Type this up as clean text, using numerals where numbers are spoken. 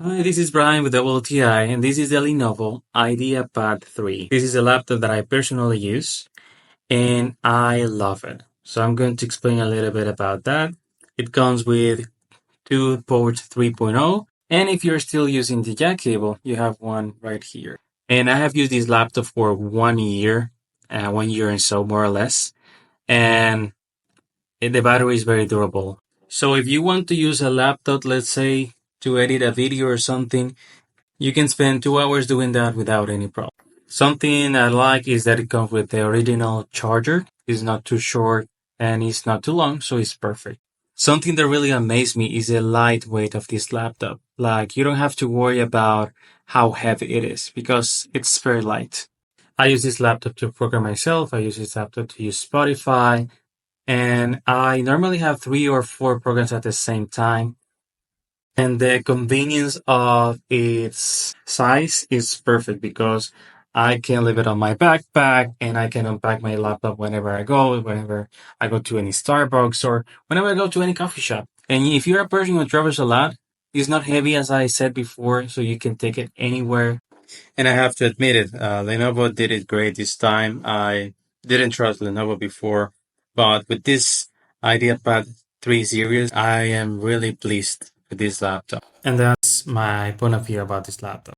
Hi, this is Brian with WTI, and this is the Lenovo IdeaPad 3. This is a laptop that I personally use, and I love it. So I'm going to explain a little bit about that. It comes with two ports 3.0, and if you're still using the jack cable, you have one right here. And I have used this laptop for 1 year, 1 year and so more or less, and the battery is very durable. So if you want to use a laptop, let's say, to edit a video or something, you can spend 2 hours doing that without any problem. Something I like is that it comes with the original charger. It's not too short and it's not too long, so it's perfect. Something that really amazed me is the lightweight of this laptop. Like, you don't have to worry about how heavy it is because it's very light. I use this laptop to program myself. I use this laptop to use Spotify, and I normally have 3 or 4 programs at the same time. And the convenience of its size is perfect because I can leave it on my backpack and I can unpack my laptop whenever I go to any Starbucks or whenever I go to any coffee shop. And if you're a person who travels a lot, it's not heavy as I said before, so you can take it anywhere. And I have to admit it, Lenovo did it great this time. I didn't trust Lenovo before, but with this IdeaPad 3 series, I am really pleased with this laptop. And that's my point of view about this laptop.